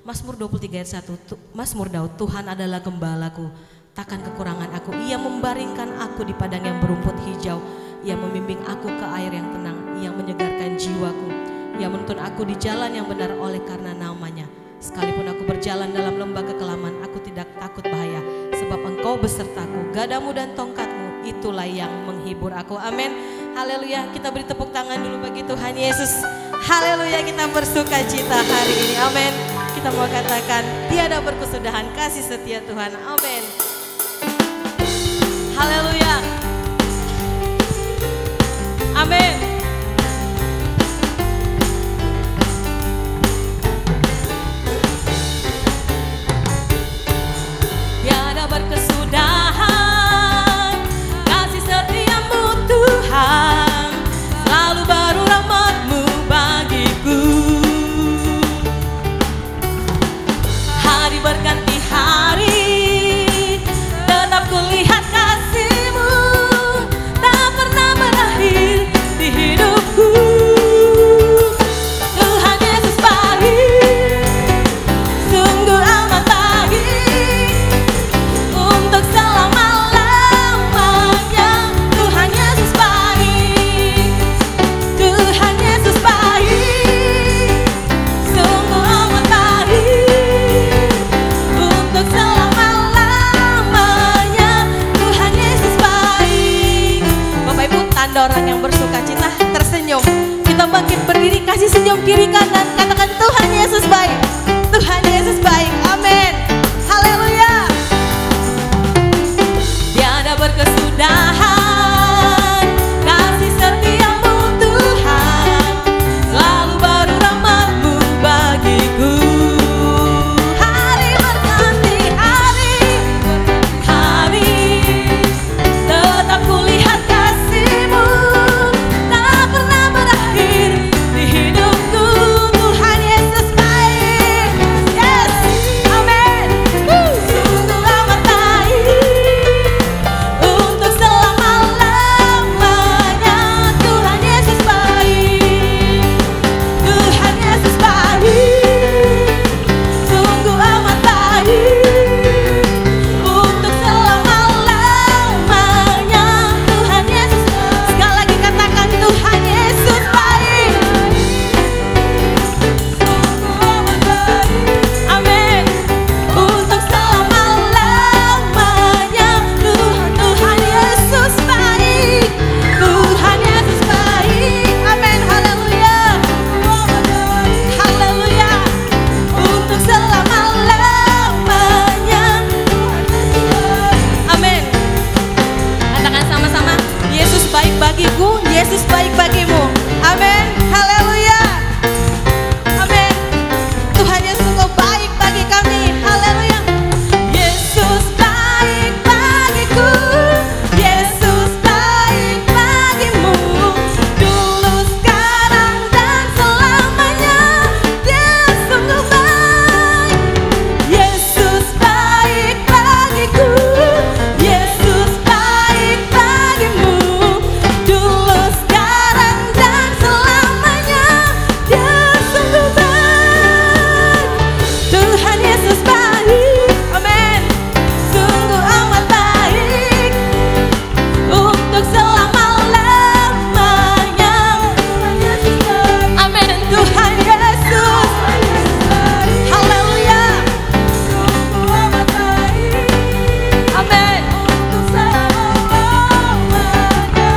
Mazmur 23 ayat 1, Mazmur Daud, Tuhan adalah gembalaku, takkan kekurangan aku. Ia membaringkan aku di padang yang berumput hijau. Ia membimbing aku ke air yang tenang, Ia menyegarkan jiwaku. Ia menuntun aku di jalan yang benar oleh karena namanya. Sekalipun aku berjalan dalam lembah kekelaman, aku tidak takut bahaya, sebab Engkau besertaku. Gadamu dan tongkatmu, itulah yang menghibur aku. Amin. Haleluya. Kita beri tepuk tangan dulu bagi Tuhan Yesus. Haleluya, kita bersuka cita hari ini. Amin. Kita mau katakan tiada berkesudahan kasih setia Tuhan. Amin. Haleluya. Amin. Tiada berkesudahan kasih setiamu Tuhan, selalu baru rahmat-Mu bagiku. Hari berganti hari, tetap kulihat kasih-Mu, tak pernah berakhir di hidupku. Tuhan Yesus baik, sungguh amat baik, untuk selama-lamanya. Tuhan Yesus baik, Tuhan Yesus baik, sungguh amat baik, untuk selama-lamanya. Tuhan Yesus baik. Bapak Ibu, tanda orang yang bersuka cita tersenyum. Kita bangkit berdiri, kasih senyum kiri kanan, katakan Tuhan Yesus baik, Tuhan Yesus baik. Amin. Haleluya. Tiada berkesudahan kasih setiamu Tuhan, selalu baru rahmat-Mu bagiku. Hari berganti hari, tetap kulihat kasih-Mu, tak pernah berakhir di hidupku. Tuhan Yesus baik. Yes. Amin. Sungguh amat baik, untuk selama-lamanya. Tuhan Yesus baik, Tuhan Yesus baik, sungguh amat baik, untuk selama-lamanya. Tuhan Yesus. Sekali lagi katakan Tuhan Yesus baik, sungguh amat baik. Amin. Untuk selama-lamanya. Tuhan Yesus baik, Tuhan Yesus baik. Amin. Haleluya. Haleluya. Untuk selama-lamanya. Amin. Katakan sama-sama, Yesus baik bagiku, Yesus baik bagimu. Amin. Haleluya. Amin. Tuhan Yesus sungguh baik bagi kami. Haleluya. Yesus baik bagiku, Yesus baik bagimu, dulu, sekarang, dan selamanya. Dia sungguh baik. Yesus baik bagiku, Yesus baik bagimu, dulu, sekarang, dan selamanya. Dia sungguh baik. Tuhan Yesus baik. Amin. Sungguh amat baik, untuk selama-lamanya. Amin. Tuhan Yesus. Haleluya. Sungguh amat baik. Amin. Untuk selama-lamanya.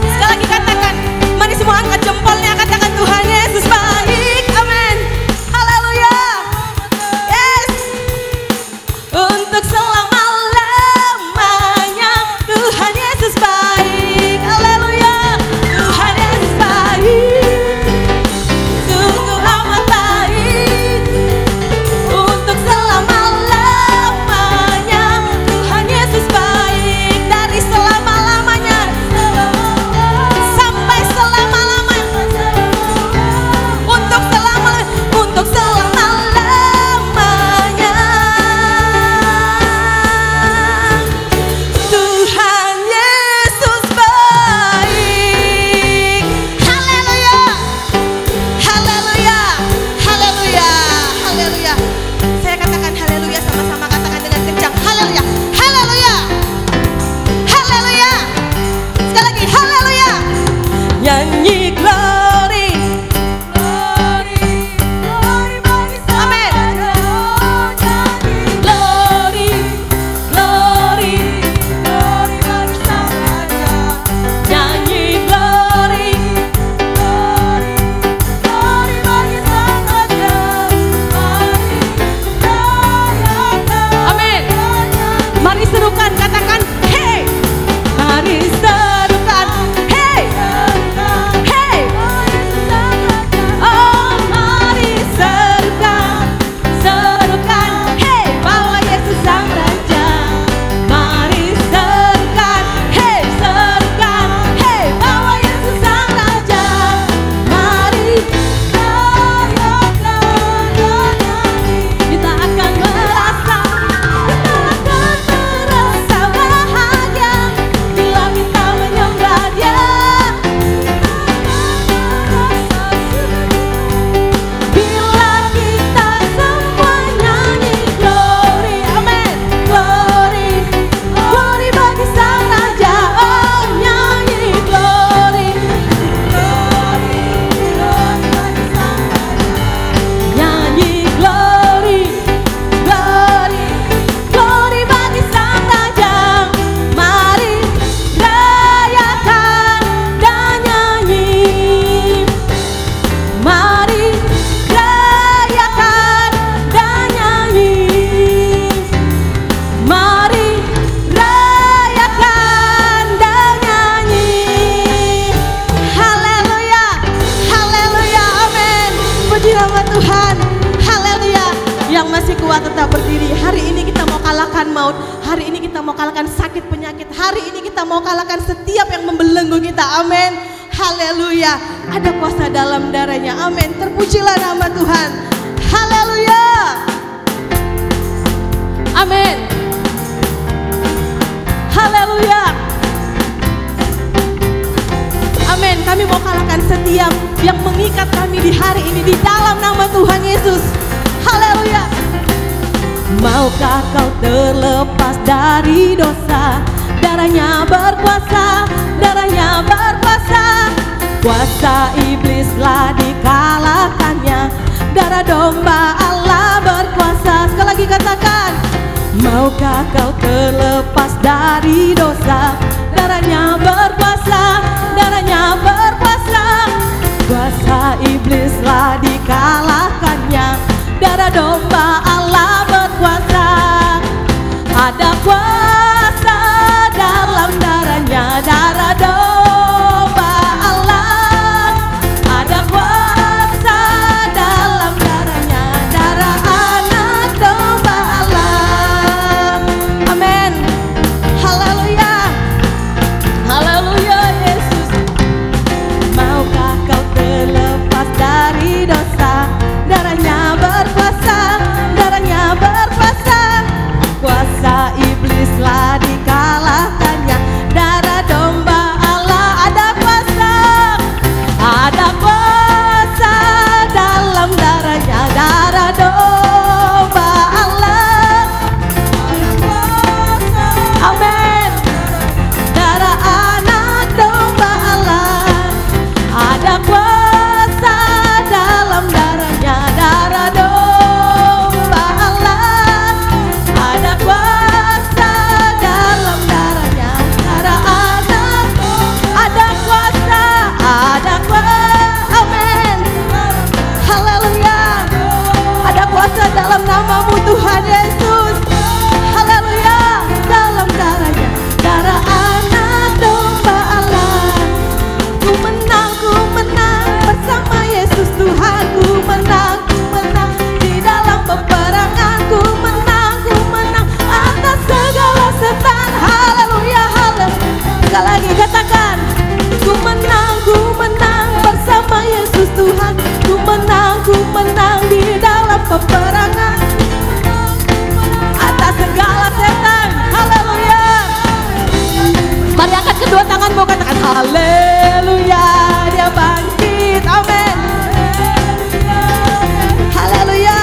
Sekali lagi katakan, mari semua angkat jempolnya, katakan Tuhan Yesus baik. Amin. Haleluya. Yes. Untuk selama-lamanya. Tuhan Yesus baik. Haleluya. Tuhan Yesus baik, sungguh amat baik, untuk selama-lamanya. mengalahkan maut. Hari ini kita mau kalahkan sakit penyakit. Hari ini kita mau kalahkan setiap yang membelenggu kita. Amin. Haleluya. Ada kuasa dalam darahnya. Amin. Terpujilah nama Tuhan. Haleluya. Amin. Haleluya. Amin. Kami mau kalahkan setiap yang mengikat kami di hari ini di dalam nama Tuhan Yesus. Haleluya. Maukah kau terlepas dari dosa? Darahnya berkuasa, darahnya berkuasa. Kuasa iblislah dikalahkannya. Darah domba Allah berkuasa. Sekali lagi katakan, maukah kau terlepas dari dosa? Darahnya berkuasa, darahnya berkuasa. Kuasa iblislah dikalahkannya. Darah domba Allah berkuasa. Ada kuasa dalam darahnya, darah domba Allah. Ada kuasa dalam darahnya, darah anak domba Allah. Amin. Haleluya. Haleluya Yesus. Maukah kau terlepas dari dosa? Darahnya berkuasa, darahnya berkuasa. Kuasa iblislah dikalahkannya. Darah domba Allah. Ada kuasa, ada kuasa dalam darahnya, darah domba Allah. Ada kuasa. Amin. Darah anak domba Allah. Ada kuasa dalam darahnya, darah domba Allah. Ada kuasa dalam darahnya, darah anak. Ada kuasa, ada kuasa. Amin. Haleluya. Ada kuasa dalam namamu Tuhan Yesus. Haleluya. Dalam darahnya, darah anak domba Allah. Ku menang bersama Yesus Tuhan. Ku menang di dalam peperangan. Ku menang atas segala setan. Haleluya, haleluya. Sekali lagi katakan, ku menang bersama Yesus Tuhan. Ku menang di dalam peperangan atas segala setan. Haleluya. Mari angkat kedua tanganmu, katakan haleluya. Dia bangkit. Amin. Haleluya.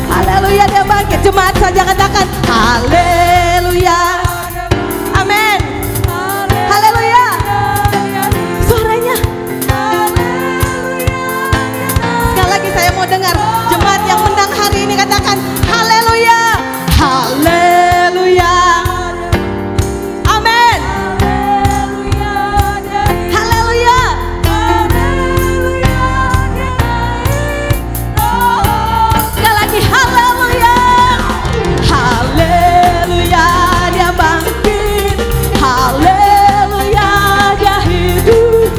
Haleluya, dia bangkit. Jemaat saja katakan haleluya. Amin. Haleluya. Suaranya. Sekali lagi saya mau dengar jemaat yang menang hari ini katakan haleluya. Haleluya. Amin. Haleluya. Sekali lagi haleluya. Haleluya, dia bangkit. Haleluya, dia hidup.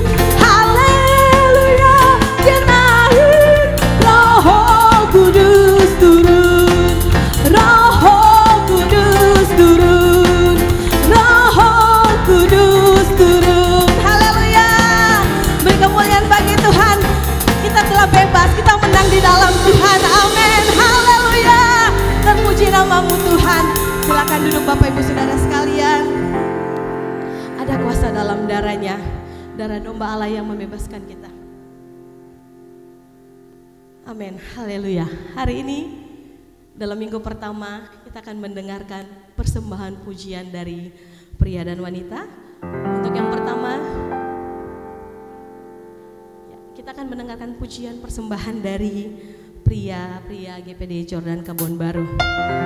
Haleluya, dia naik. Roh Kudus turun. Roh Kudus turun. Roh Kudus turun. Haleluya. Beri kemuliaan bagi Tuhan. Kita telah bebas, kita menang di dalam Tuhan. Amin. Haleluya. Terpuji namamu Tuhan. Silakan duduk Bapak Ibu Saudara sekalian. Ada kuasa dalam darahnya, darah domba Allah yang membebaskan kita. Amin. Haleluya. Hari ini dalam minggu pertama kita akan mendengarkan persembahan pujian dari pria dan wanita. Untuk yang pertama kita akan mendengarkan pujian persembahan dari pria GPD Jordan Kebon Baru.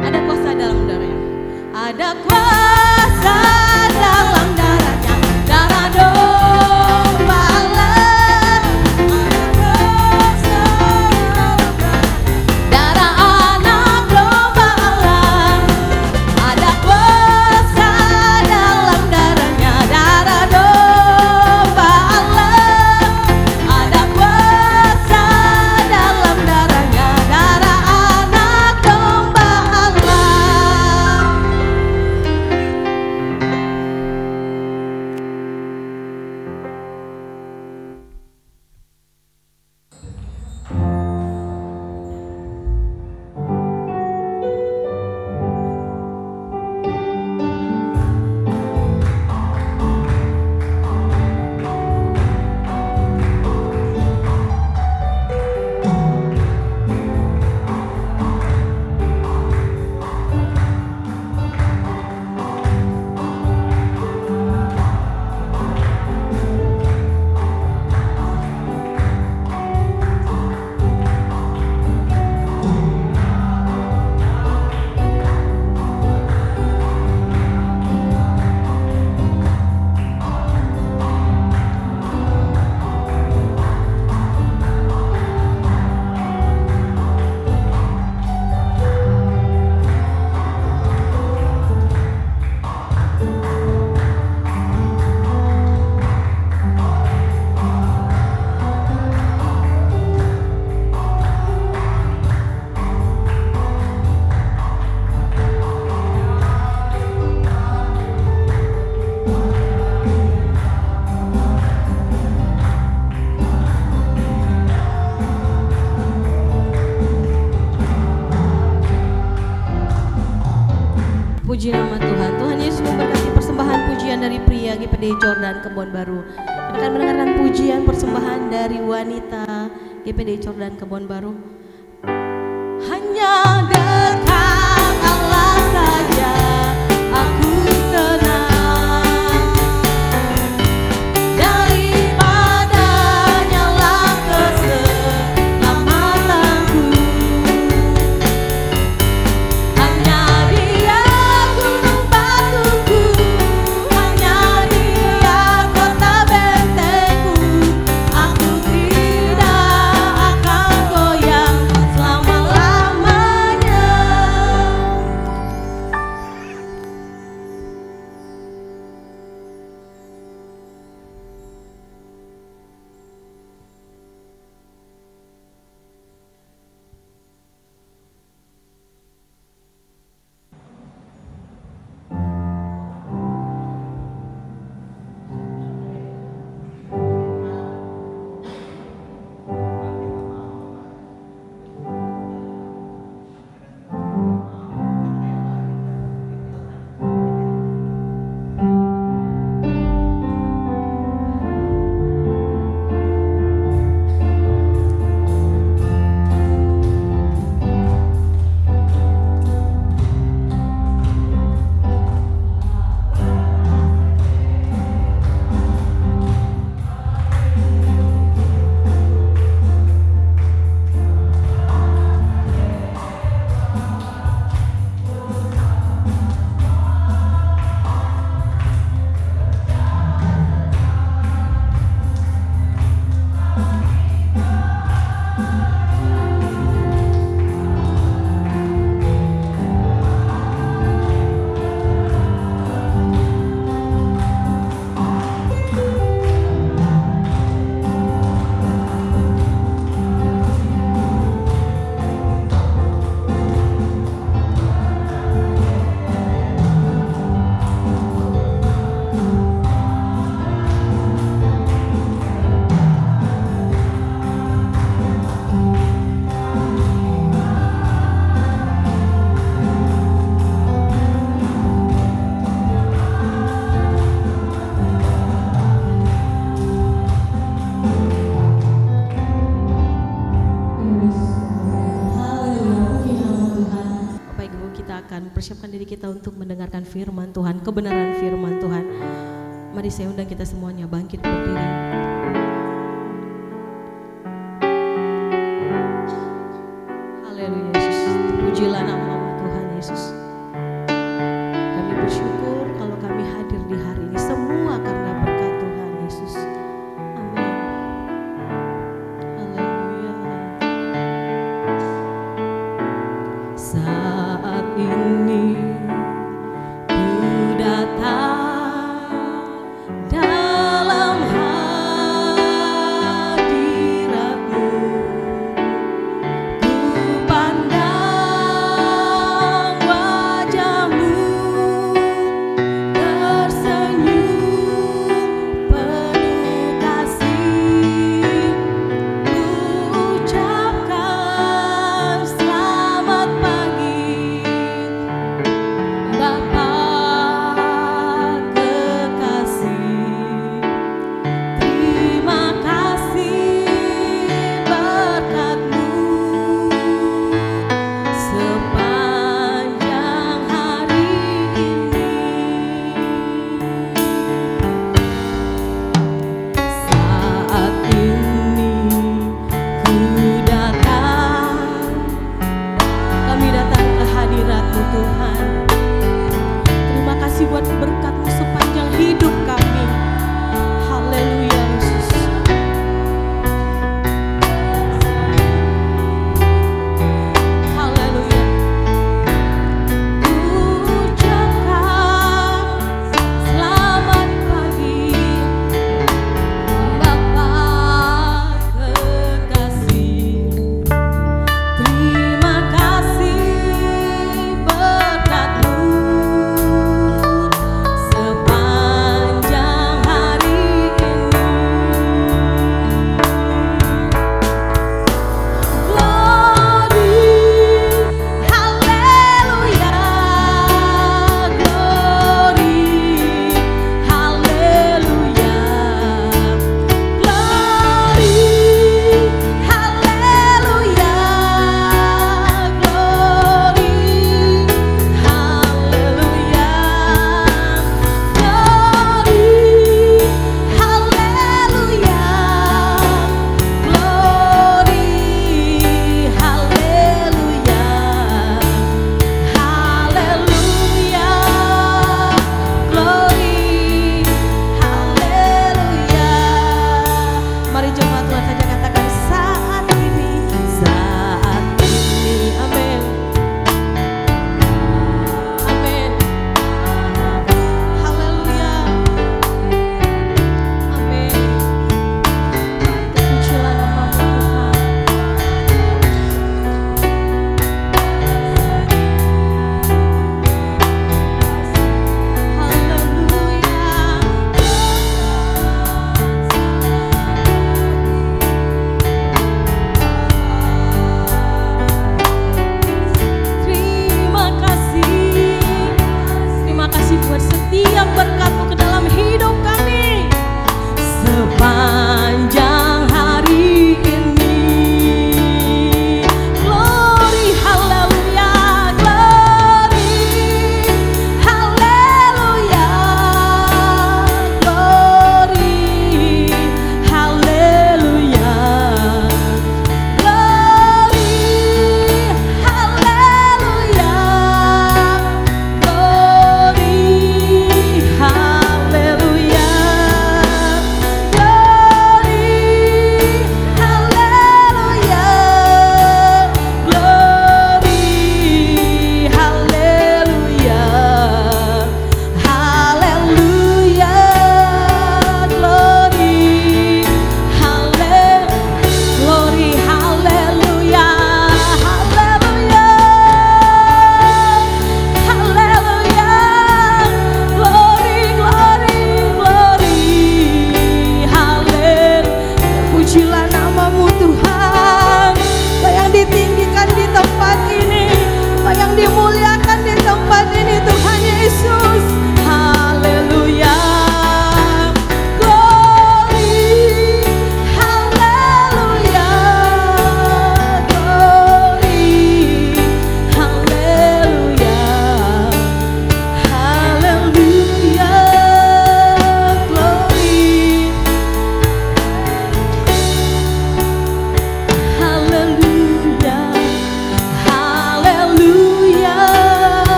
Ada kuasa dalam darahnya. Ada kuasa dalam darahnya, darah domba Allah. Ada kuasa darah anak domba Allah. Ada kuasa dalam darahnya, darah domba Allah. Ada kuasa dalam darahnya, Puji nama Tuhan. Tuhan Yesus memberkati persembahan pujian dari pria GPD Jordan Kebon Baru. Kita akan mendengarkan pujian persembahan dari wanita GPD Jordan Kebon Baru. Hanya dekat Allah saja aku tenang, daripadanya lah keselamatanku. Hanya Dia gunung batuku, hanya Dia kota bentengku. Aku tidak akan goyang selama-lamanya. Persiapkan diri kita untuk mendengarkan firman Tuhan, kebenaran firman Tuhan. Mari saya undang kita semuanya bangkit berdiri. Haleluya Yesus, pujilah nama Tuhan Yesus. Kami bersyukur kalau kami hadir di hari ini semua karena berkat Tuhan Yesus. Amin. Haleluya. Saat ini ku datang dalam hadirat-Mu, ku pandang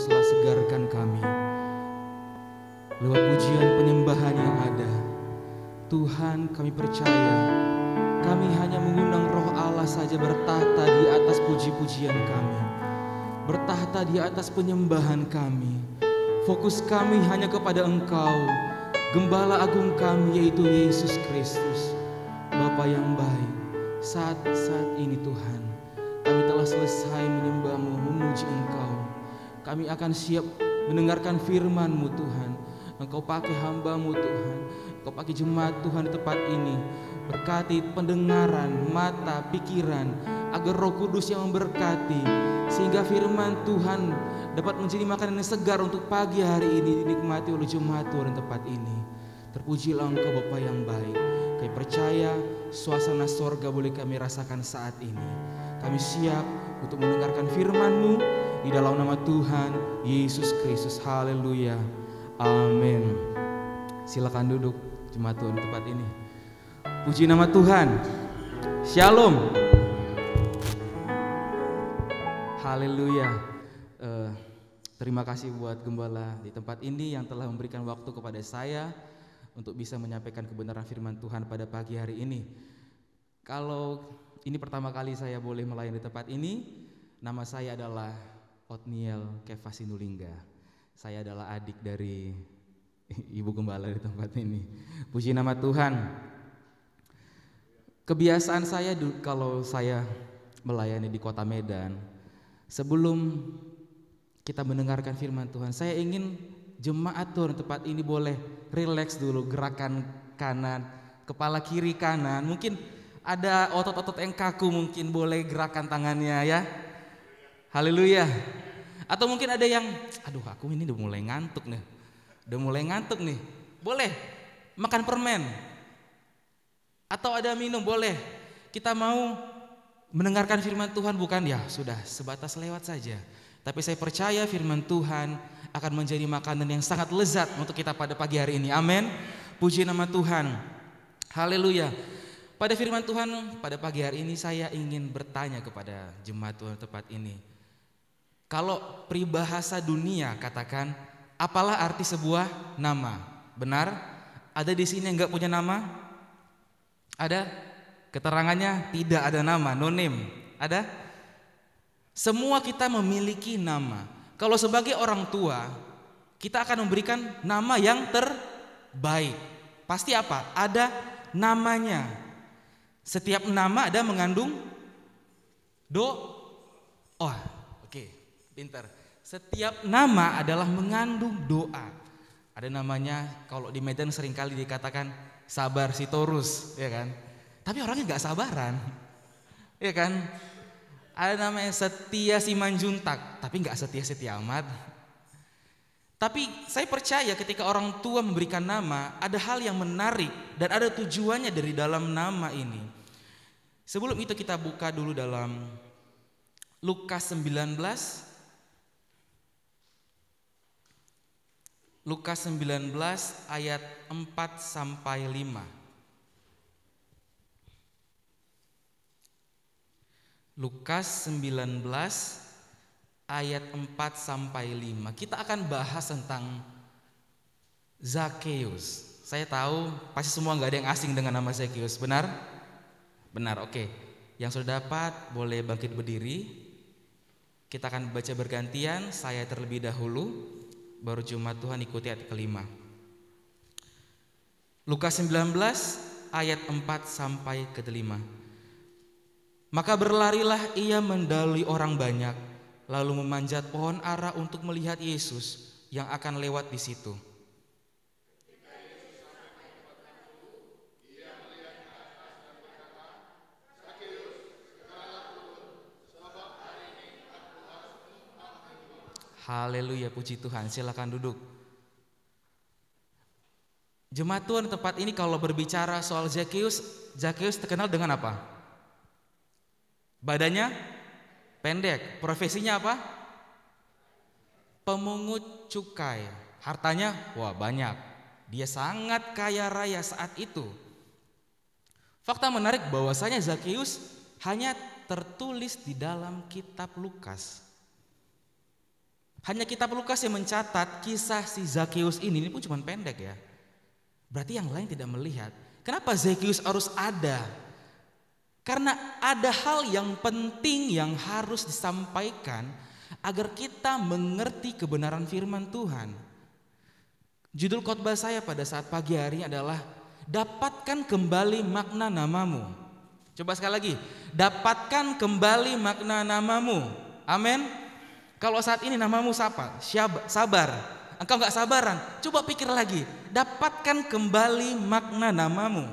teruslah segarkan kami. Lewat pujian penyembahan yang ada, Tuhan, kami percaya kami hanya mengundang Roh Allah saja bertahta di atas puji-pujian kami, bertahta di atas penyembahan kami. Fokus kami hanya kepada Engkau, Gembala Agung kami, yaitu Yesus Kristus. Bapa yang baik, saat ini Tuhan, kami telah selesai menyembah-Mu, memuji Engkau. Kami akan siap mendengarkan firman-Mu Tuhan. Engkau pakai hamba-Mu Tuhan, Engkau pakai jemaat Tuhan di tempat ini. Berkati pendengaran, mata, pikiran, agar Roh Kudus yang memberkati, sehingga firman Tuhan dapat menjadi makanan yang segar untuk pagi hari ini dinikmati oleh jemaat Tuhan di tempat ini. Terpujilah Engkau Bapa yang baik. Kami percaya suasana sorga boleh kami rasakan saat ini. Kami siap untuk mendengarkan firman-Mu di dalam nama Tuhan Yesus Kristus. Haleluya. Amin. Silakan duduk jemaat Tuhan di tempat ini. Puji nama Tuhan. Shalom. Haleluya. Terima kasih buat gembala di tempat ini yang telah memberikan waktu kepada saya untuk bisa menyampaikan kebenaran firman Tuhan pada pagi hari ini. Kalau ini pertama kali saya boleh melayani di tempat ini, nama saya adalah Otniel Kevasinulinga. Saya adalah adik dari Ibu Gembala di tempat ini. Puji nama Tuhan. Kebiasaan saya kalau saya melayani di Kota Medan, sebelum kita mendengarkan firman Tuhan, saya ingin jemaat Tuhan tempat ini boleh rileks dulu, gerakan kanan, kepala kiri kanan. Mungkin ada otot-otot yang kaku, mungkin boleh gerakan tangannya ya. Haleluya. Atau mungkin ada yang, aduh aku ini udah mulai ngantuk nih. Boleh makan permen. Atau ada minum, boleh. Kita mau mendengarkan firman Tuhan, bukan ya sudah sebatas lewat saja. Tapi saya percaya firman Tuhan akan menjadi makanan yang sangat lezat untuk kita pada pagi hari ini. Amin. Puji nama Tuhan. Haleluya. Pada firman Tuhan pada pagi hari ini saya ingin bertanya kepada jemaat Tuhan tempat ini. Kalau peribahasa dunia katakan, apalah arti sebuah nama? Benar? Ada di sini yang enggak punya nama? Ada? Keterangannya tidak ada nama, no name. Ada? Semua kita memiliki nama. Kalau sebagai orang tua, kita akan memberikan nama yang terbaik. Pasti apa? Ada namanya. Setiap nama ada mengandung oke, pintar. Setiap nama adalah mengandung doa. Ada namanya, kalau di Medan seringkali dikatakan Sabar Sitorus, ya kan? Tapi orangnya nggak sabaran, ya kan? Ada namanya Setia Simanjuntak, tapi nggak setia amat. Tapi saya percaya ketika orang tua memberikan nama, ada hal yang menarik dan ada tujuannya dari dalam nama ini. Sebelum itu kita buka dulu dalam Lukas 19. Lukas 19 ayat 4 sampai 5. Lukas 19 ayat 4 sampai 5. Kita akan bahas tentang Zakeus. Saya tahu pasti semua nggak ada yang asing dengan nama Zakeus, benar? Benar, oke. Yang sudah dapat boleh bangkit berdiri. Kita akan baca bergantian, saya terlebih dahulu, baru jemaat Tuhan ikuti ayat kelima. Lukas 19 ayat 4 sampai ke 5. Maka berlarilah ia mendahului orang banyak, lalu memanjat pohon ara untuk melihat Yesus yang akan lewat di situ. Haleluya, puji Tuhan. Silakan duduk. Jemaat Tuhan tempat ini kalau berbicara soal Zakeus terkenal dengan apa? Badannya pendek. Profesinya apa? Pemungut cukai. Hartanya banyak. Dia sangat kaya raya saat itu. Fakta menarik bahwasanya Zakeus hanya tertulis di dalam kitab Lukas. Hanya kitab Lukas yang mencatat kisah si Zakeus ini pun cuma pendek ya. Berarti yang lain tidak melihat. Kenapa Zakeus harus ada? Karena ada hal yang penting yang harus disampaikan agar kita mengerti kebenaran firman Tuhan. Judul khotbah saya pada saat pagi hari adalah dapatkan kembali makna namamu. Coba sekali lagi, dapatkan kembali makna namamu. Amin. Kalau saat ini namamu siapa? Sabar. Engkau gak sabaran, coba pikir lagi. Dapatkan kembali makna namamu.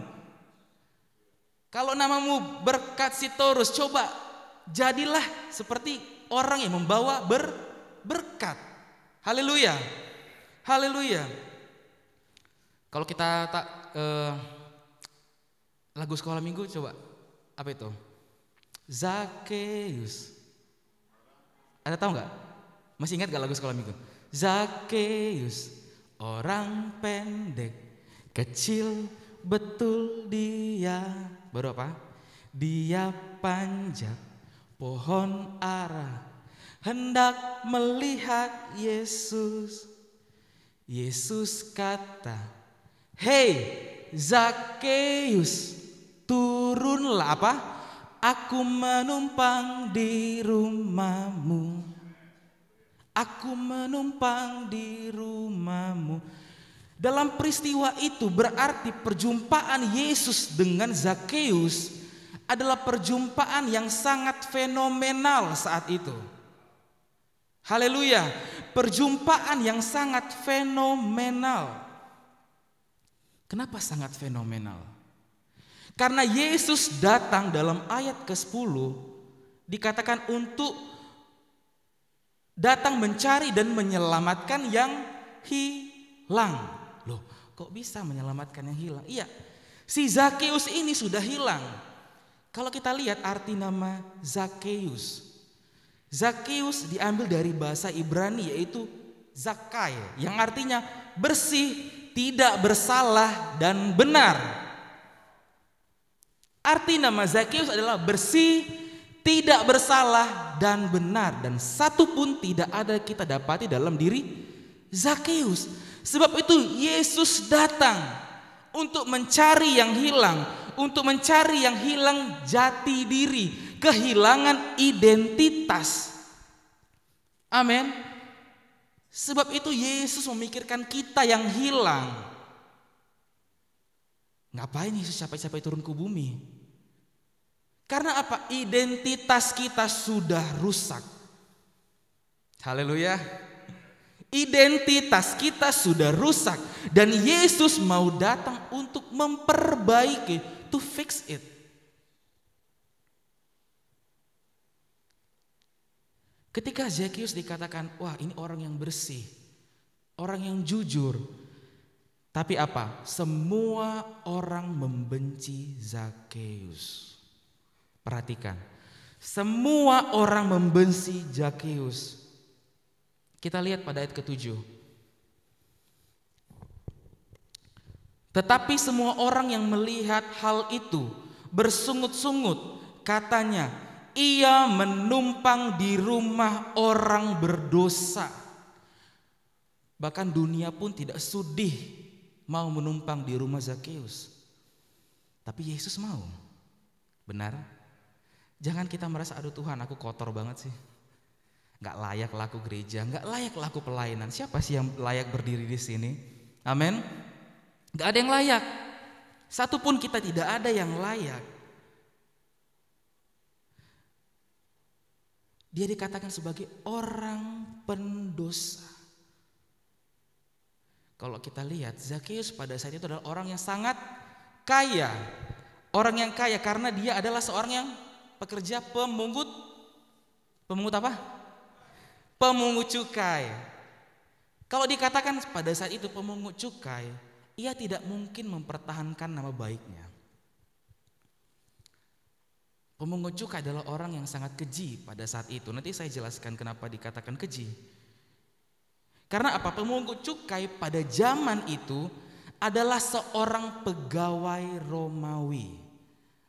Kalau namamu Berkat Sitorus, coba jadilah seperti orang yang membawa berkat. Haleluya. Haleluya. Kalau kita lagu sekolah minggu coba, apa itu? Zakeus. Ada tahu nggak? Masih ingat gak lagu sekolah minggu? Zakeus, orang pendek, kecil betul dia. Baru apa? Dia panjat pohon ara, hendak melihat Yesus. Yesus kata, "Hei Zakeus, turunlah." Apa? "Aku menumpang di rumahmu. Aku menumpang di rumahmu." Dalam peristiwa itu berarti perjumpaan Yesus dengan Zakeus adalah perjumpaan yang sangat fenomenal saat itu. Haleluya. Perjumpaan yang sangat fenomenal. Kenapa sangat fenomenal? Karena Yesus datang dalam ayat ke-10 dikatakan untuk datang mencari dan menyelamatkan yang hilang. Loh, kok bisa menyelamatkan yang hilang? Iya, si Zakeus ini sudah hilang. Kalau kita lihat arti nama Zakeus, Zakeus diambil dari bahasa Ibrani yaitu Zakai, yang artinya bersih, tidak bersalah dan benar. Arti nama Zakeus adalah bersih, tidak bersalah dan benar, dan satu pun tidak ada kita dapati dalam diri Zakeus. Sebab itu Yesus datang untuk mencari yang hilang, untuk mencari yang hilang jati diri, kehilangan identitas. Amin. Sebab itu Yesus memikirkan kita yang hilang. Ngapain Yesus capek-capek turun ke bumi? Karena apa? Identitas kita sudah rusak. Haleluya. Identitas kita sudah rusak dan Yesus mau datang untuk memperbaiki, to fix it. Ketika Zakeus dikatakan, wah ini orang yang bersih, orang yang jujur. Tapi apa? Semua orang membenci Zakeus. Perhatikan, semua orang membenci Zakeus. Kita lihat pada ayat ke-7. Tetapi semua orang yang melihat hal itu bersungut-sungut, katanya, ia menumpang di rumah orang berdosa. Bahkan dunia pun tidak sudi mau menumpang di rumah Zakeus. Tapi Yesus mau. Benar? Jangan kita merasa, aduh Tuhan aku kotor banget sih. Gak layak laku gereja, gak layak laku pelayanan. Siapa sih yang layak berdiri di sini? Amin. Gak ada yang layak. Satu pun kita tidak ada yang layak. Dia dikatakan sebagai orang pendosa. Kalau kita lihat, Zakeus pada saat itu adalah orang yang sangat kaya. Orang yang kaya karena dia adalah seorang yang pekerja pemungut apa? Pemungut cukai. Kalau dikatakan pada saat itu pemungut cukai, ia tidak mungkin mempertahankan nama baiknya. Pemungut cukai adalah orang yang sangat keji pada saat itu. Nanti saya jelaskan kenapa dikatakan keji. Karena apa? Pemungut cukai pada zaman itu adalah seorang pegawai Romawi.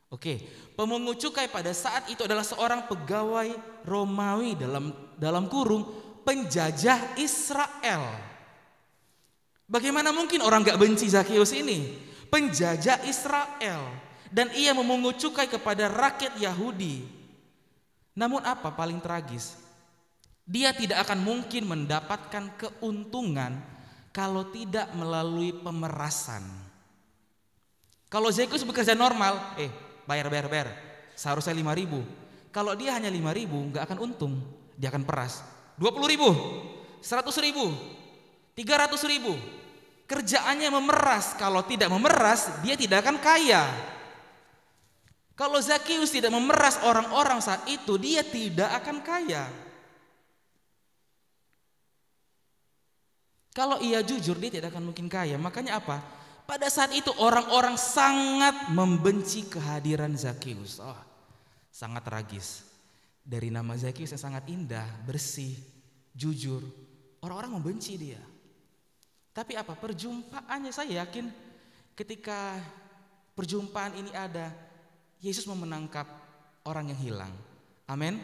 Oke, pemungut cukai pada saat itu adalah seorang pegawai Romawi, dalam kurung penjajah Israel. Bagaimana mungkin orang gak benci Zakeus ini? Penjajah Israel. Dan ia memungut cukai kepada rakyat Yahudi. Namun apa paling tragis? Dia tidak akan mungkin mendapatkan keuntungan kalau tidak melalui pemerasan. Kalau Zakeus bekerja normal, bayar. Seharusnya 5.000. Kalau dia hanya 5.000 gak akan untung. Dia akan peras 20.000, 100.000, 300.000. Kerjaannya memeras. Kalau tidak memeras, dia tidak akan kaya. Kalau Zakeus tidak memeras orang-orang saat itu, dia tidak akan kaya. Kalau ia jujur, dia tidak akan mungkin kaya. Makanya apa? Pada saat itu orang-orang sangat membenci kehadiran Zakeus. Sangat tragis. Dari nama Zakeus yang sangat indah, bersih, jujur, orang-orang membenci dia. Tapi apa? Perjumpaannya, saya yakin ketika perjumpaan ini ada, Yesus mau menangkap orang yang hilang. Amin.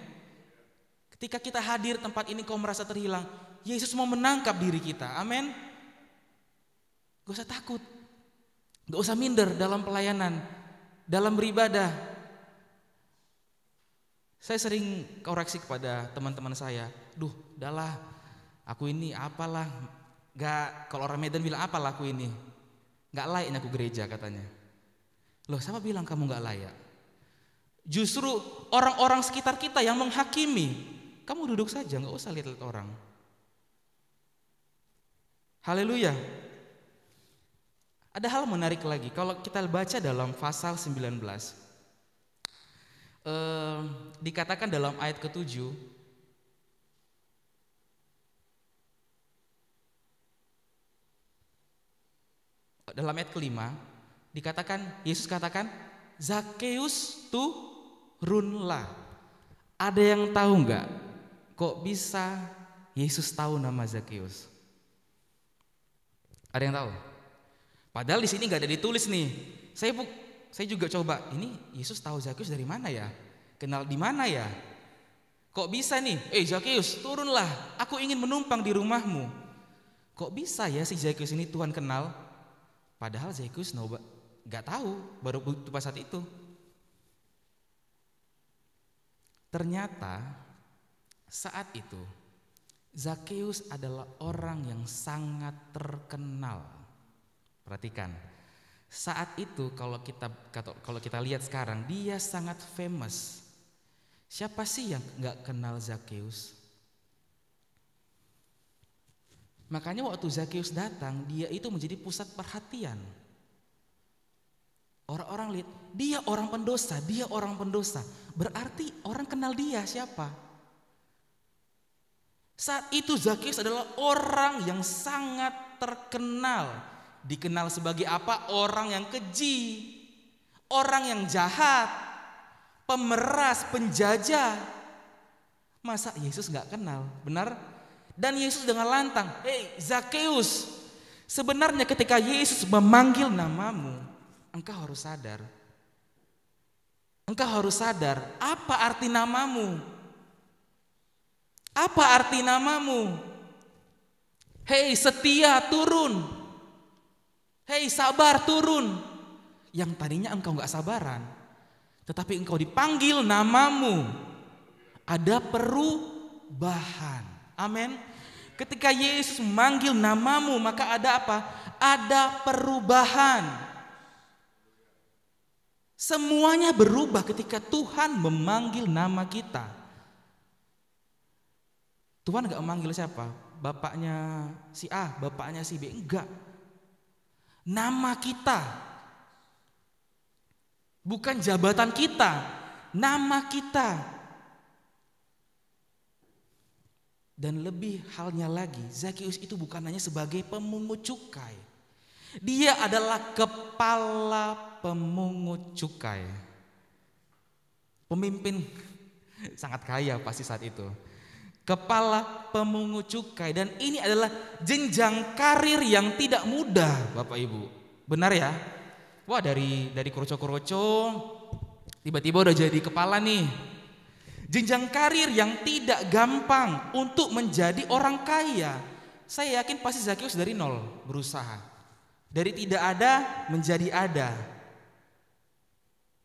Ketika kita hadir tempat ini kau merasa terhilang, Yesus mau menangkap diri kita. Amin. Gak usah takut, gak usah minder dalam pelayanan, dalam beribadah. Saya sering koreksi kepada teman-teman saya, udahlah, aku ini apalah, kalau orang Medan bilang apalah aku ini, gak layaknya aku gereja katanya. Loh, siapa bilang kamu gak layak? Justru orang-orang sekitar kita yang menghakimi. Kamu duduk saja, gak usah lihat orang. Haleluya. Ada hal menarik lagi. Kalau kita baca dalam pasal 19, dikatakan dalam ayat ke-7, dalam ayat ke-5 dikatakan, Yesus katakan, Zakeus turunlah. Ada yang tahu nggak? Kok bisa Yesus tahu nama Zakeus? Ada yang tahu? Padahal di sini nggak ada ditulis nih. Saya juga coba. Ini Yesus tahu Zakeus dari mana ya? Kenal di mana ya? Kok bisa nih? Zakeus turunlah. Aku ingin menumpang di rumahmu. Kok bisa ya si Zakeus ini Tuhan kenal? Padahal Zakeus nggak tahu, baru pas saat itu. Ternyata saat itu Zakeus adalah orang yang sangat terkenal. Perhatikan, saat itu kalau kita lihat sekarang, dia sangat famous. Siapa sih yang nggak kenal Zakeus? Makanya waktu Zakeus datang, dia itu menjadi pusat perhatian. Orang-orang lihat, dia orang pendosa. Berarti orang kenal dia siapa? Saat itu Zakeus adalah orang yang sangat terkenal. Dikenal sebagai apa? Orang yang keji, orang yang jahat, pemeras, penjajah. Masa Yesus gak kenal? Benar? Dan Yesus dengan lantang, Zakeus, sebenarnya ketika Yesus memanggil namamu, engkau harus sadar. Engkau harus sadar apa arti namamu. Apa arti namamu? Hei setia turun. Hei sabar turun. Yang tadinya engkau gak sabaran, tetapi engkau dipanggil namamu. Ada perubahan. Amin. Ketika Yesus memanggil namamu, maka ada apa? Ada perubahan. Semuanya berubah ketika Tuhan memanggil nama kita. Tuhan gak memanggil siapa? Bapaknya si A, bapaknya si B. Enggak. Nama kita. Bukan jabatan kita. Nama kita. Dan lebih halnya lagi, Zakeus itu bukan hanya sebagai pemungut cukai. Dia adalah kepala pemungut cukai. Pemimpin sangat kaya pasti saat itu. Kepala pemungut cukai, dan ini adalah jenjang karir yang tidak mudah, Bapak Ibu. Benar ya? Wah, dari kroco-kroco tiba-tiba udah jadi kepala nih. Jenjang karir yang tidak gampang untuk menjadi orang kaya. Saya yakin pasti Zakius dari nol berusaha. Dari tidak ada menjadi ada.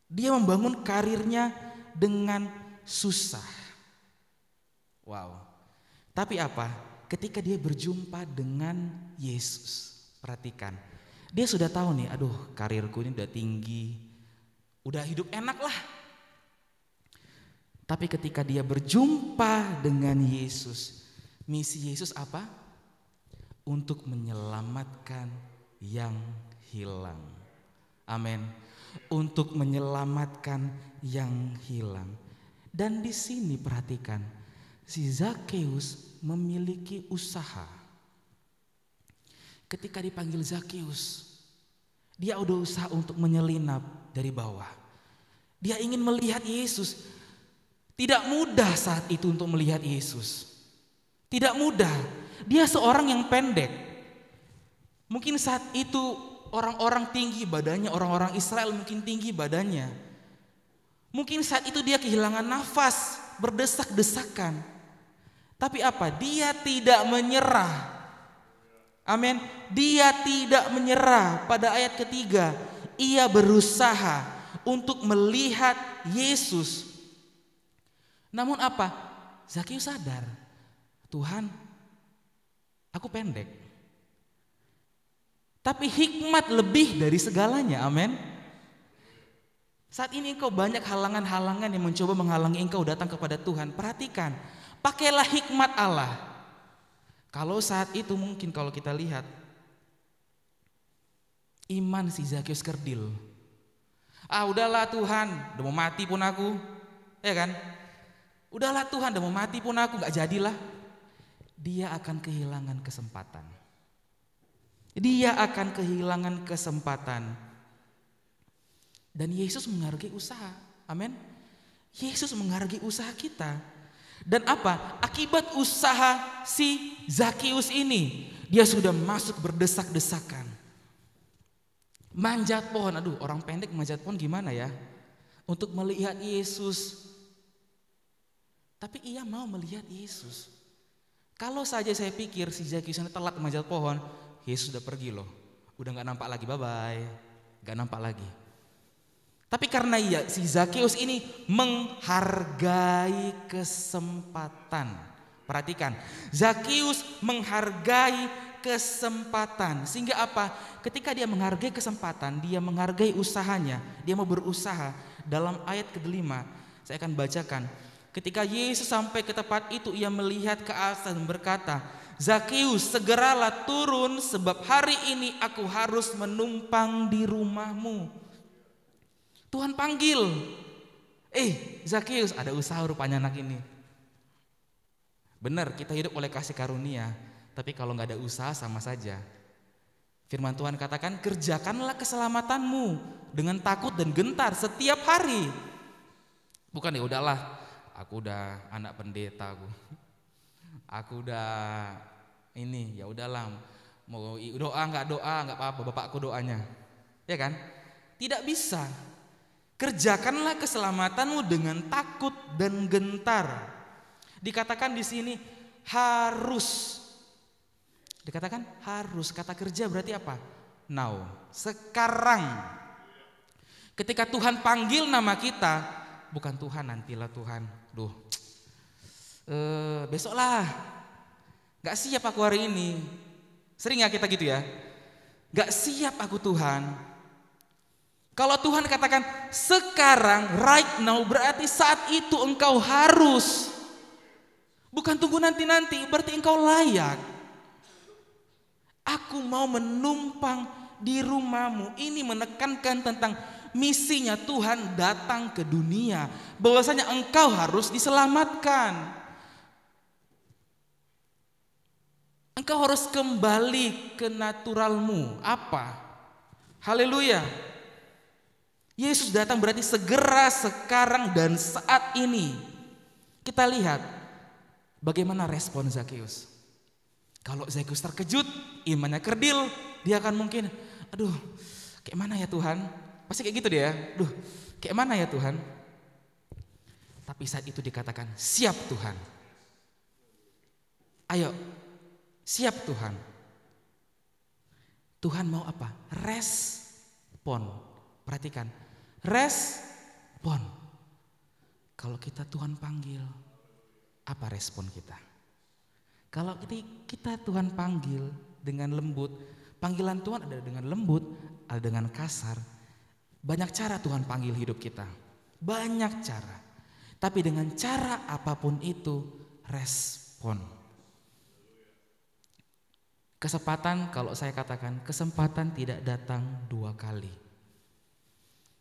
Dia membangun karirnya dengan susah. Wow. Tapi apa? Ketika dia berjumpa dengan Yesus, perhatikan. Dia sudah tahu nih, aduh karirku ini udah tinggi, udah hidup enak lah. Tapi ketika dia berjumpa dengan Yesus, misi Yesus apa? Untuk menyelamatkan yang hilang. Amin. Untuk menyelamatkan yang hilang. Dan di sini perhatikan, si Zakeus memiliki usaha. Ketika dipanggil Zakeus, dia udah usaha untuk menyelinap dari bawah. Dia ingin melihat Yesus. Tidak mudah saat itu untuk melihat Yesus. Tidak mudah. Dia seorang yang pendek. Mungkin saat itu orang-orang tinggi badannya, orang-orang Israel mungkin tinggi badannya. Mungkin saat itu dia kehilangan nafas, berdesak-desakan. Tapi apa? Dia tidak menyerah. Amin. Dia tidak menyerah. Pada ayat ketiga, ia berusaha untuk melihat Yesus. Namun apa? Zakius sadar, Tuhan, aku pendek. Tapi hikmat lebih dari segalanya, amin. Saat ini engkau banyak halangan-halangan yang mencoba menghalangi engkau datang kepada Tuhan. Perhatikan, pakailah hikmat Allah. Kalau saat itu mungkin kalau kita lihat, iman si Zakius kerdil. Udahlah Tuhan, udah mau mati pun aku, ya kan? Udahlah Tuhan, udah mau mati pun aku, gak jadilah. Dia akan kehilangan kesempatan. Dia akan kehilangan kesempatan. Dan Yesus menghargai usaha. Amin. Yesus menghargai usaha kita. Dan apa? Akibat usaha si Zakius ini, dia sudah masuk berdesak-desakan. Manjat pohon, aduh orang pendek manjat pohon gimana ya? Untuk melihat Yesus. Tapi ia mau melihat Yesus. Kalau saja saya pikir si Zakius ini telat manjat pohon, Yesus sudah pergi loh. Udah gak nampak lagi, bye-bye. Gak nampak lagi. Tapi karena si Zakius ini menghargai kesempatan. Perhatikan, Zakius menghargai kesempatan. Sehingga apa? Ketika dia menghargai kesempatan, dia menghargai usahanya. Dia mau berusaha. Dalam ayat ke-5, saya akan bacakan. Ketika Yesus sampai ke tempat itu, ia melihat ke atas dan berkata, Zakius, segeralah turun sebab hari ini aku harus menumpang di rumahmu. Tuhan panggil. Zakius, ada usaha rupanya anak ini. Benar, kita hidup oleh kasih karunia, tapi kalau nggak ada usaha sama saja. Firman Tuhan katakan, kerjakanlah keselamatanmu dengan takut dan gentar setiap hari. Bukan ya udahlah, aku udah anak pendeta, aku udah ini, ya udahlah, mau doa nggak apa-apa, bapakku doanya, ya kan? Tidak bisa. Kerjakanlah keselamatanmu dengan takut dan gentar. Dikatakan di sini harus. Dikatakan harus. Kata kerja berarti apa? Now, sekarang. Ketika Tuhan panggil nama kita, bukan Tuhan nantilah Tuhan. Besok lah. Gak siap aku hari ini. Sering gak kita gitu ya? Gak siap aku Tuhan. Kalau Tuhan katakan sekarang, right now, berarti saat itu engkau harus. Bukan tunggu nanti-nanti, berarti engkau layak. Aku mau menumpang di rumahmu. Ini menekankan tentang misinya Tuhan datang ke dunia. Bahwasanya engkau harus diselamatkan. Engkau harus kembali ke naturalmu. Apa? Haleluya. Yesus datang berarti segera, sekarang, dan saat ini. Kita lihat bagaimana respon Zakius. Kalau Zakius terkejut, imannya kerdil, dia akan mungkin, aduh, kayak mana ya Tuhan? Pasti kayak gitu dia. Aduh, kayak mana ya Tuhan? Tapi saat itu dikatakan, siap Tuhan. Ayo, siap Tuhan. Tuhan mau apa? Respon. Perhatikan, respon. Kalau kita Tuhan panggil, apa respon kita? Kalau kita Tuhan panggil dengan lembut, panggilan Tuhan ada dengan lembut, ada dengan kasar. Banyak cara Tuhan panggil hidup kita. Banyak cara. Tapi dengan cara apapun itu, respon. Kesempatan, kalau saya katakan, kesempatan tidak datang 2 kali.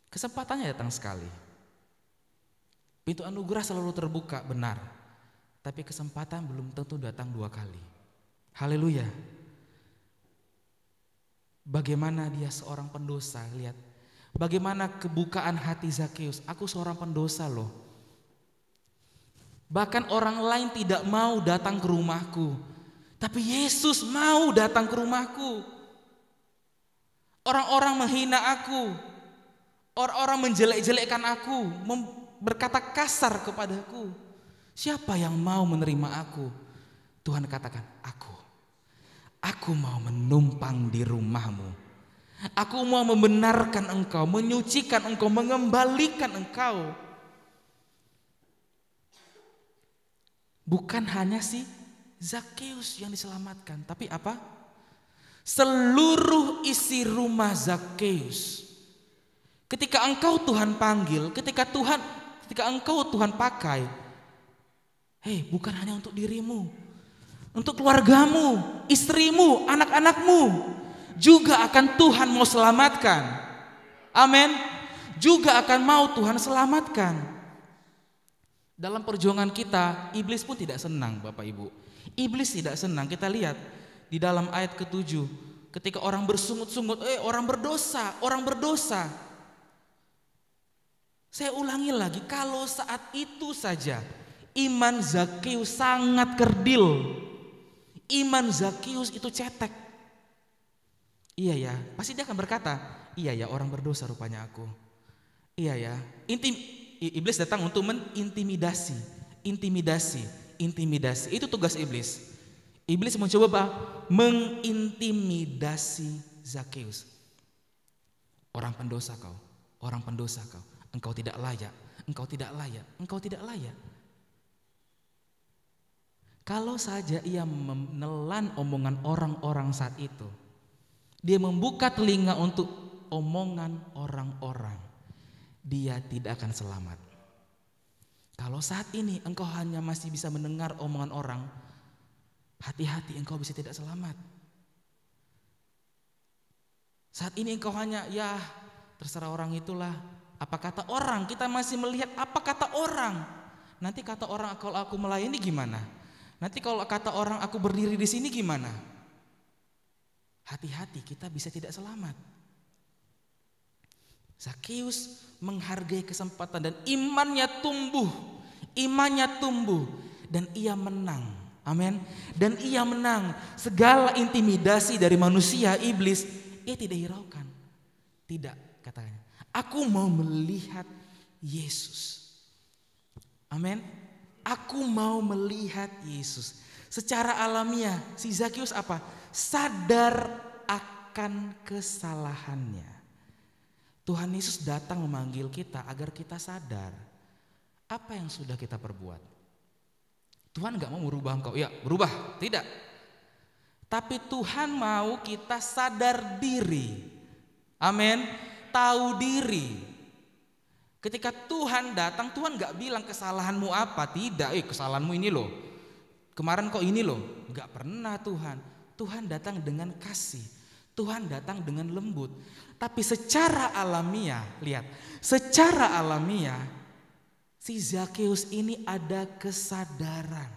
Kesempatannya datang sekali. Pintu anugerah selalu terbuka, benar. Tapi kesempatan belum tentu datang 2 kali. Haleluya. Bagaimana dia seorang pendosa, lihat. Bagaimana kebukaan hati Zakeus, aku seorang pendosa loh. Bahkan orang lain tidak mau datang ke rumahku, tapi Yesus mau datang ke rumahku. Orang-orang menghina aku, orang-orang menjelek-jelekkan aku, berkata kasar kepadaku. Siapa yang mau menerima aku? Tuhan katakan, aku mau menumpang di rumahmu. Aku mau membenarkan engkau, menyucikan engkau, mengembalikan engkau. Bukan hanya si Zakeus yang diselamatkan, tapi apa? Seluruh isi rumah Zakeus. Ketika engkau Tuhan panggil, ketika engkau Tuhan pakai, bukan hanya untuk dirimu, untuk keluargamu, istrimu, anak-anakmu, juga akan Tuhan mau selamatkan. Amin. Juga akan mau Tuhan selamatkan. Dalam perjuangan kita, iblis pun tidak senang, Bapak Ibu. Iblis tidak senang. Kita lihat di dalam ayat ke-7, ketika orang bersungut-sungut, orang berdosa. Saya ulangi lagi, kalau saat itu saja iman Zakeus sangat kerdil. Iman Zakeus itu cetek. Iya ya, pasti dia akan berkata, iya ya, orang berdosa rupanya aku. Iya ya, iblis datang untuk intimidasi. Itu tugas iblis. Iblis mencoba apa? Mengintimidasi Zakeus. Orang pendosa kau. Engkau tidak layak. Kalau saja ia menelan omongan orang-orang saat itu, dia membuka telinga untuk omongan orang-orang, dia tidak akan selamat. Kalau saat ini engkau hanya masih bisa mendengar omongan orang, hati-hati, engkau bisa tidak selamat. Saat ini engkau hanya, ya terserah orang itulah, apa kata orang, kita masih melihat apa kata orang. Nanti kata orang kalau aku melayani gimana? Nanti kalau kata orang aku berdiri di sini gimana? Hati-hati, kita bisa tidak selamat. Zakeus menghargai kesempatan dan imannya tumbuh dan ia menang. Amin. Dan ia menang segala intimidasi dari manusia, iblis, ia tidak hiraukan. Tidak, katanya. Aku mau melihat Yesus. Amin. Aku mau melihat Yesus. Secara alamiah si Zakeus apa? Sadar akan kesalahannya. Tuhan Yesus datang memanggil kita agar kita sadar apa yang sudah kita perbuat. Tuhan gak mau merubah engkau, ya berubah, tidak. Tapi Tuhan mau kita sadar diri. Amin. Tahu diri. Ketika Tuhan datang, Tuhan gak bilang kesalahanmu apa, tidak. Kesalahanmu ini loh, kemarin kok ini loh. Gak pernah Tuhan. Tuhan datang dengan kasih, Tuhan datang dengan lembut. Tapi secara alamiah, lihat, secara alamiah si Zakeus ini ada kesadaran.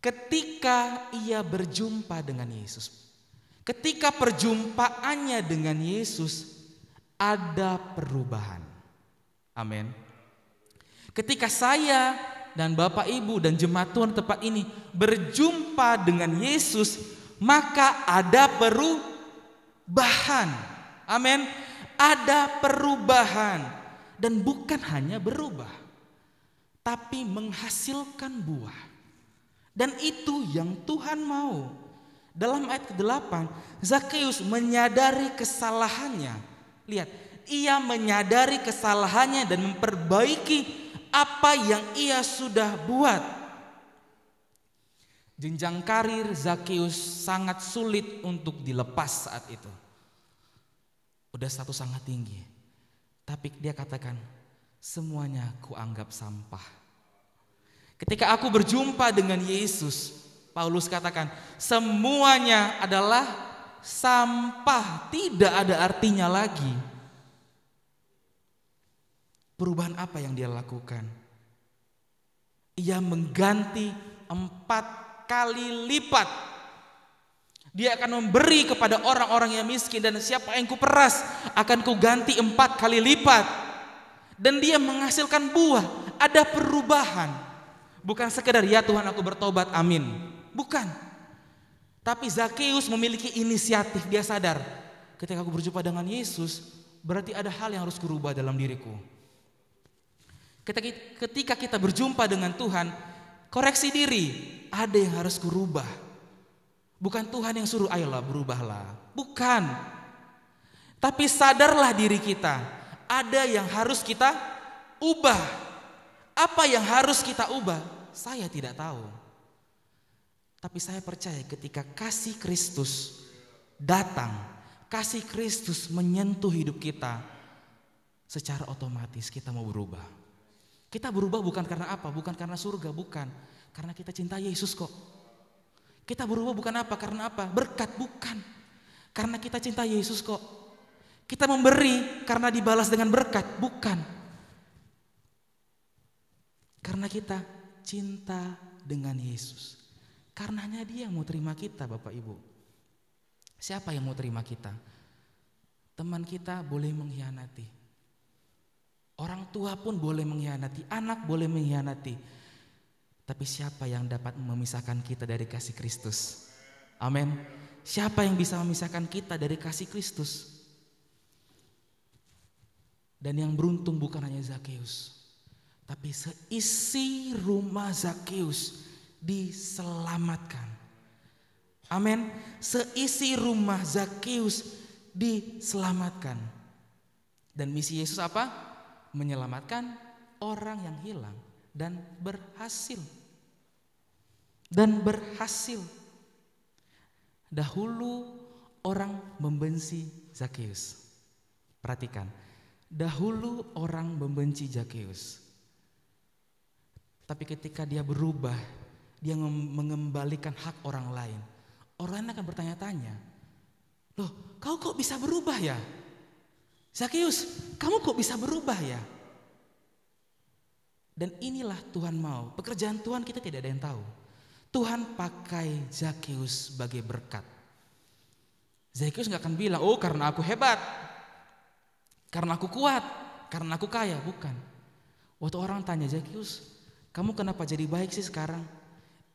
Ketika ia berjumpa dengan Yesus, ketika perjumpaannya dengan Yesus, ada perubahan. Amin. Ketika saya dan Bapak Ibu dan jemaat Tuhan tempat ini berjumpa dengan Yesus, maka ada perubahan. Amin. Ada perubahan. Dan bukan hanya berubah, tapi menghasilkan buah. Dan itu yang Tuhan mau. Dalam ayat ke-8, Zakeus menyadari kesalahannya. Lihat, ia menyadari kesalahannya dan memperbaiki apa yang ia sudah buat. Jenjang karir Zakeus sangat sulit untuk dilepas saat itu. Udah status sangat tinggi. Tapi dia katakan, semuanya aku anggap sampah. Ketika aku berjumpa dengan Yesus, Paulus katakan, semuanya adalah sampah, tidak ada artinya lagi. Perubahan apa yang dia lakukan? Ia mengganti 4 kali lipat. Dia akan memberi kepada orang-orang yang miskin, dan siapa yang kuperas akan kuganti 4 kali lipat. Dan dia menghasilkan buah, ada perubahan. Bukan sekedar ya Tuhan aku bertobat, amin. Bukan. Tapi Zakeus memiliki inisiatif. Dia sadar, ketika aku berjumpa dengan Yesus, berarti ada hal yang harus kurubah dalam diriku. Ketika kita berjumpa dengan Tuhan, koreksi diri, ada yang harus kurubah. Bukan Tuhan yang suruh ayolah berubahlah. Bukan. Tapi sadarlah diri kita, ada yang harus kita ubah. Apa yang harus kita ubah? Saya tidak tahu. Tapi saya percaya ketika kasih Kristus datang, kasih Kristus menyentuh hidup kita, secara otomatis kita mau berubah. Kita berubah bukan karena apa? Bukan karena surga, bukan. Karena kita cinta Yesus kok. Kita berubah bukan apa? Karena apa? Berkat, bukan. Karena kita cinta Yesus kok. Kita memberi karena dibalas dengan berkat, bukan. Karena kita cinta dengan Yesus. Karenanya dia yang mau terima kita, Bapak Ibu. Siapa yang mau terima kita? Teman kita boleh mengkhianati. Orang tua pun boleh mengkhianati. Anak boleh mengkhianati. Tapi siapa yang dapat memisahkan kita dari kasih Kristus? Amin. Siapa yang bisa memisahkan kita dari kasih Kristus? Dan yang beruntung bukan hanya Zakeus, tapi seisi rumah Zakeus diselamatkan. Amin. Seisi rumah Zakeus diselamatkan. Dan misi Yesus apa? Menyelamatkan orang yang hilang. Dan berhasil. Dan berhasil. Dahulu orang membenci Zakeus. Perhatikan. Dahulu orang membenci Zakeus. Tapi ketika dia berubah, dia mengembalikan hak orang lain. Orang lain akan bertanya-tanya, loh kau kok bisa berubah ya? Zakeus, kamu kok bisa berubah ya? Dan inilah Tuhan mau. Pekerjaan Tuhan kita tidak ada yang tahu. Tuhan pakai Zakeus sebagai berkat. Zakeus gak akan bilang, oh karena aku hebat, karena aku kuat, karena aku kaya. Bukan. Waktu orang tanya, Zakeus, kamu kenapa jadi baik sih sekarang?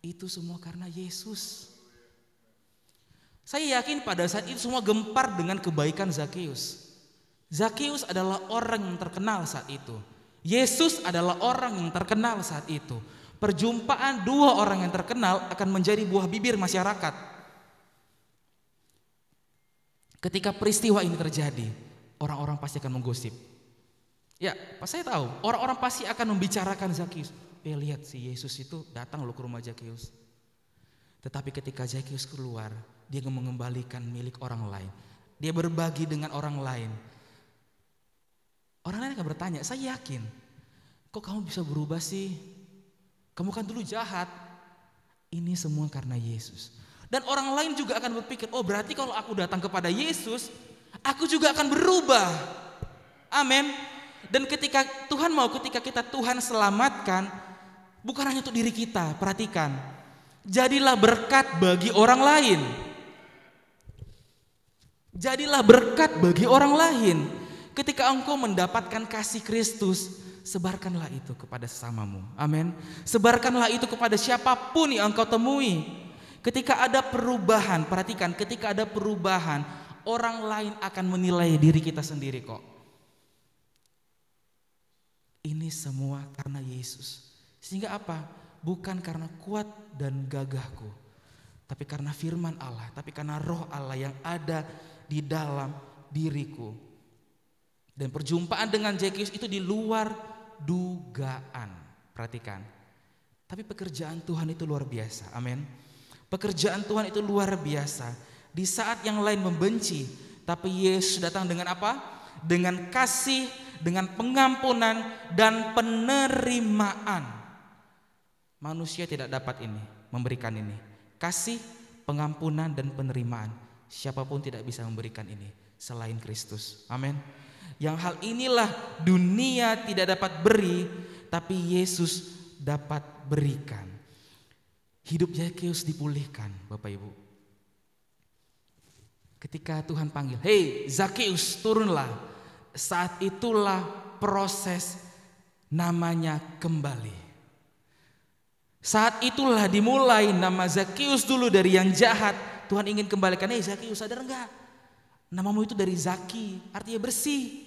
Itu semua karena Yesus. Saya yakin pada saat itu semua gempar dengan kebaikan Zakeus. Zakeus adalah orang yang terkenal saat itu. Yesus adalah orang yang terkenal saat itu. Perjumpaan dua orang yang terkenal akan menjadi buah bibir masyarakat. Ketika peristiwa ini terjadi, orang-orang pasti akan menggosip. Ya, saya tahu, orang-orang pasti akan membicarakan Zakeus. Lihat si Yesus itu datang loh ke rumah Zakeus. Tetapi ketika Zakeus keluar, dia mengembalikan milik orang lain. Dia berbagi dengan orang lain. Orang lain akan bertanya, saya yakin, kok kamu bisa berubah sih? Kamu kan dulu jahat. Ini semua karena Yesus. Dan orang lain juga akan berpikir, oh berarti kalau aku datang kepada Yesus, aku juga akan berubah. Amin. Dan ketika Tuhan mau, ketika kita Tuhan selamatkan, bukan hanya untuk diri kita, perhatikan. Jadilah berkat bagi orang lain. Jadilah berkat bagi orang lain. Ketika engkau mendapatkan kasih Kristus, sebarkanlah itu kepada sesamamu. Amin. Sebarkanlah itu kepada siapapun yang engkau temui. Ketika ada perubahan, perhatikan, ketika ada perubahan, orang lain akan menilai diri kita sendiri kok. Ini semua karena Yesus. Sehingga apa? Bukan karena kuat dan gagahku, tapi karena firman Allah, tapi karena roh Allah yang ada di dalam diriku. Dan perjumpaan dengan Zakeus itu di luar dugaan. Perhatikan. Tapi pekerjaan Tuhan itu luar biasa. Amin. Pekerjaan Tuhan itu luar biasa. Di saat yang lain membenci, tapi Yesus datang dengan apa? Dengan kasih, dengan pengampunan dan penerimaan. Manusia tidak dapat ini, memberikan ini. Kasih, pengampunan dan penerimaan. Siapapun tidak bisa memberikan ini selain Kristus. Amin. Yang hal inilah dunia tidak dapat beri, tapi Yesus dapat berikan. Hidup Zakeus dipulihkan, Bapak Ibu. Ketika Tuhan panggil, "Hei Zakeus, turunlah." Saat itulah proses namanya kembali. Saat itulah dimulai nama Zakeus dulu dari yang jahat. Tuhan ingin kembalikan, "Hei Zakeus, sadar enggak? Namamu itu dari Zaki, artinya bersih,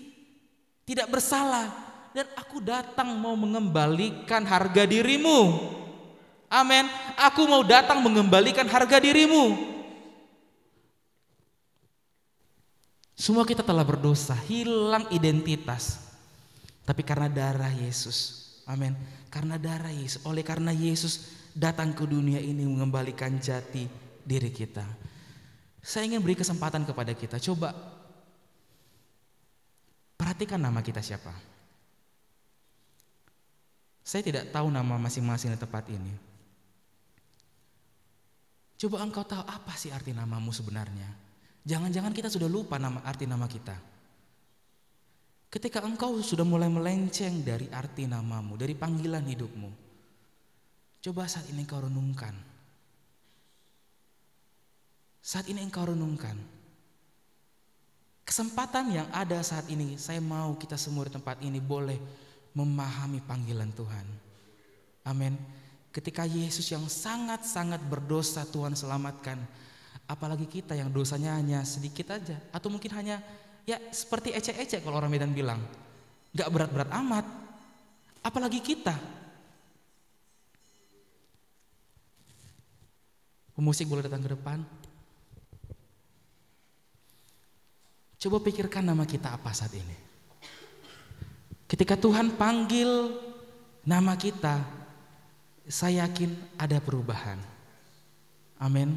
tidak bersalah. Dan aku datang mau mengembalikan harga dirimu." Amin. Aku mau datang mengembalikan harga dirimu. Semua kita telah berdosa, hilang identitas. Tapi karena darah Yesus. Amin. Karena darah Yesus, oleh karena Yesus datang ke dunia ini mengembalikan jati diri kita. Saya ingin beri kesempatan kepada kita. Coba perhatikan nama kita siapa. Saya tidak tahu nama masing-masing di tempat ini. Coba engkau tahu apa sih arti namamu sebenarnya. Jangan-jangan kita sudah lupa arti nama kita. Ketika engkau sudah mulai melenceng dari arti namamu, dari panggilan hidupmu, coba saat ini engkau renungkan. Saat ini engkau renungkan. Kesempatan yang ada saat ini, saya mau kita semua di tempat ini boleh memahami panggilan Tuhan. Amin. Ketika Yesus yang sangat-sangat berdosa Tuhan selamatkan, apalagi kita yang dosanya hanya sedikit aja, atau mungkin hanya ya seperti ecek-ecek kalau orang Medan bilang, gak berat-berat amat. Apalagi kita. Pemusik boleh datang ke depan. Coba pikirkan nama kita apa saat ini. Ketika Tuhan panggil nama kita, saya yakin ada perubahan. Amin.